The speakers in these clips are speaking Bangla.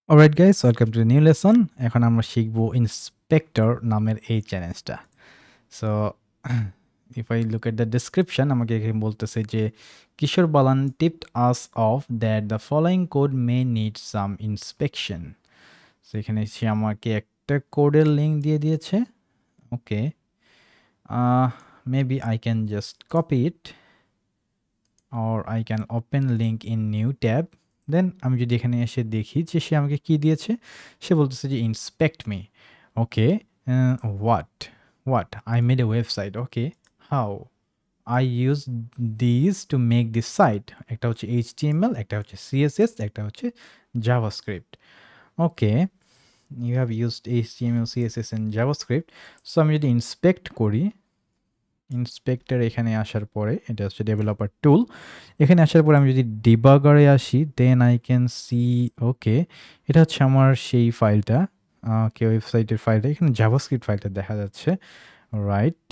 Alright guys, welcome to the new lesson. এখন আমরা শিখব ইন্সপেক্টর নামের এই চ্যালেঞ্জটা। So if I look at the description, আমাকে এখানে বলতেছে যে কিশোর বালান tipped us off that the following code may need some inspection. So এখানে সে আমাকে একটা কোডের লিংক দিয়ে দিয়েছে। ওকে, maybe I can just copy it or I can open link in new tab. দেন আমি যদি এখানে এসে দেখি যে সে আমাকে কি দিয়েছে, সে বলতেছে যে inspect me. Okay, what I made a website. Okay, how I use this to make this site. একটা হচ্ছে HTML, একটা হচ্ছে CSS, একটা হচ্ছে JavaScript. Okay, you have used HTML, CSS and JavaScript. So আমি যদি ইন্সপেক্ট করি, ইন্সপেক্টর এখানে আসার পরে, এটা হচ্ছে ডেভেলপার টুল, এখানে আসার পরে আমি যদি ডিবাগারে আসি, দেন আই ক্যান সি, ওকে, এটা হচ্ছে আমার সেই ফাইলটা, ওয়েবসাইটের ফাইলটা, এখানে জাভাস্ক্রিপ্ট ফাইলটা দেখা যাচ্ছে, right.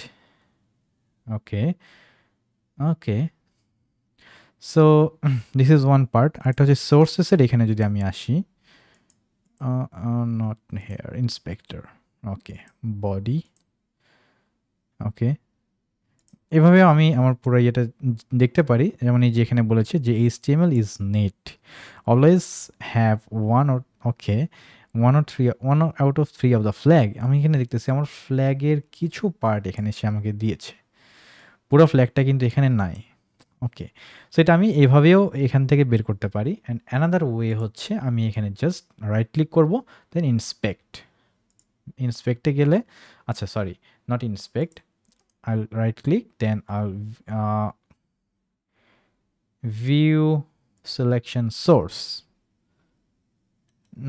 Okay okay, so this is one part. আরেকটা হচ্ছে সোর্সেসের, এখানে যদি আমি আসি, not here, inspector, okay, body, okay, এভাবে আমি আমার পুরো ইয়েটা দেখতে পারি। যেমন এই যে এখানে বলেছে যে HTML is net, always have one out of three of the flag. আমি এখানে দেখতেছি আমার ফ্ল্যাগের কিছু পার্ট এখানে সে আমাকে দিয়েছে, পুরো ফ্ল্যাগটা কিন্তু এখানে নাই। ওকে, সো এটা আমি এভাবেও এখান থেকে বের করতে পারি। অ্যান্ড অ্যানাদার ওয়ে হচ্ছে আমি এখানে জাস্ট রাইট ক্লিক করবো, দেন ইন্সপেক্টে গেলে, আচ্ছা sorry, not inspect, I'll right click, then I'll view selection source.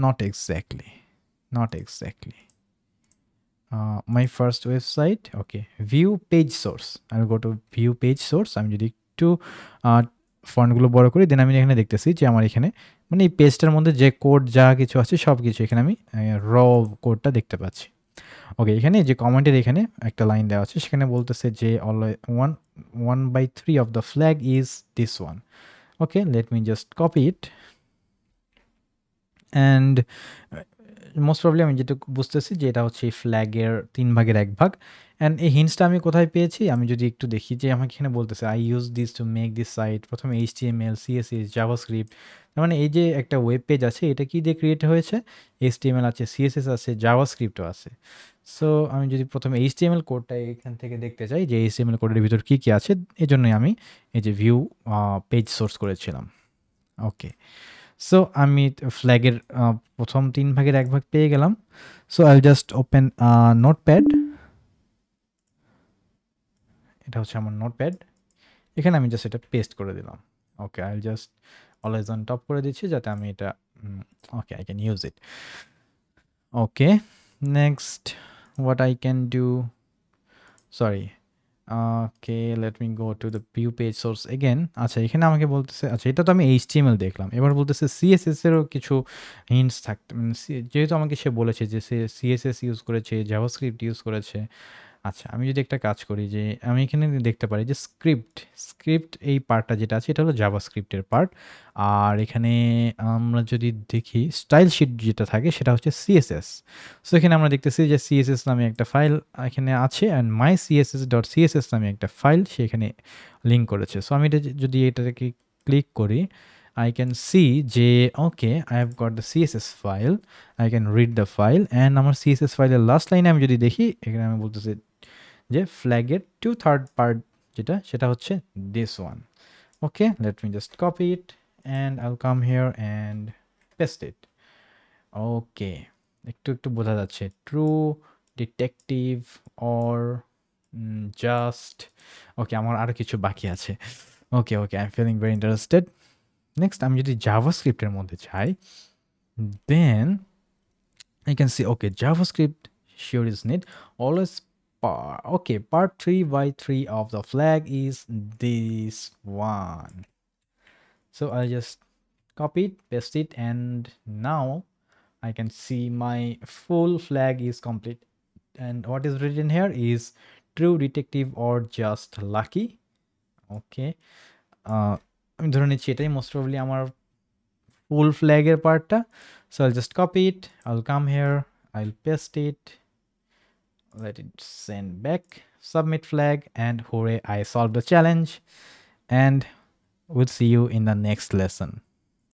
Not exactly. My first website, okay, view page source. I'll go to view page source. আমি যদি একটু ফন্টগুলো বড় করি, দেন আমি এখানে দেখতেছি যে আমার এখানে মানে এই পেজটার মধ্যে যে কোড যা কিছু আছে সব কিছু এখানে আমি র কোডটা দেখতে পাচ্ছি। ওকে, এখানে যে কমেন্টের এখানে একটা লাইন দেওয়া আছে, সেখানে বলতেছে যে always 1/3 of the flag is this one. Okay, let me just copy it, and most probably আমি যেটা বুঝতেছি যে এটা হচ্ছে এই ফ্ল্যাগের 3/1 অ্যান্ড এই হিন্টসটা আমি কোথায় পেয়েছি, আমি যদি একটু দেখি যে আমাকে এখানে বলতেছে I use this to make this site. প্রথমে HTML, CSS, জাভাস্ক্রিপ্ট, মানে এই যে একটা ওয়েব পেজ আছে, এটা কি দিয়ে ক্রিয়েট হয়েছে, HTML আছে, CSS আছে, জাভাস্ক্রিপ্টও আছে। সো আমি যদি প্রথমে HTML কোডটা এখান থেকে দেখতে চাই যে HTML কোডের ভিতর কী কী আছে, এই জন্যই আমি এই যে ভিউ পেজ সোর্স করেছিলাম। ওকে, সো আমি ফ্ল্যাগের প্রথম 3/1 পেয়ে গেলাম। So I just open notepad, এটা হচ্ছে আমার নোটপ্যাড, এখানে আমি জাস্ট এটা পেস্ট করে দিলাম। Okay, I just always on top করে দিচ্ছি যাতে আমি এটা, okay, I can use it. Okay, next what I can do, sorry, okay, let me go to the view page source again. আচ্ছা, এখানে আমাকে বলতেছে, আচ্ছা এটা তো আমি HTML দেখলাম, এবার বলতেছে CSS এরও কিছু হিন্টস থাকতে, যেহেতু আমাকে সে বলেছে যে সে CSS ইউজ করেছে, জাভাস্ক্রিপ্ট ইউজ করেছে। আচ্ছা, আমি যদি একটা কাজ করি যে আমি এখানে দেখতে পারি যে স্ক্রিপ্ট এই পার্টটা যেটা আছে, এটা হলো জাভাস্ক্রিপ্টের পার্ট। আর এখানে আমরা যদি দেখি স্টাইল শিট যেটা থাকে, সেটা হচ্ছে CSS। সো এখানে আমরা দেখতেছি যে CSS নামে একটা ফাইল এখানে আছে, অ্যান্ড mycss.css নামে একটা ফাইল সে এখানে লিঙ্ক করেছে। সো আমি এটা যদি এটাকে ক্লিক করি, I can see যে ওকে, I have got the CSS file, I can read the file, and আমার CSS ফাইলের লাস্ট লাইনে আমি যদি দেখি, এখানে আমি বলতেছি যে ফ্ল্যাগের 2/3 পার্ট যেটা, সেটা হচ্ছে this one. Okay, let me just copy it and I'll come here and paste it. Okay, একটু বোঝা যাচ্ছে, true detective or just, okay, আমার আরও কিছু বাকি আছে। Okay I am feeling very interested. Next আমি যদি জাভাস্ক্রিপ্টের মধ্যে যাই, দেন I can see, okay, JavaScript sure is neat. Always part 3/3 of the flag is this one. So I'll just copy it, paste it, and now I can see my full flag is complete. And what is written here is true detective or just lucky. Okay, আমি ধরে নিচ্ছি এটাই মোস্ট প্রবলি আমার ফুল ফ্ল্যাগের পার্টটা। So I'll just copy it. I'll come here. I'll paste it. Let it send back. Submit flag, and hooray, I solved the challenge. And we'll see you in the next lesson.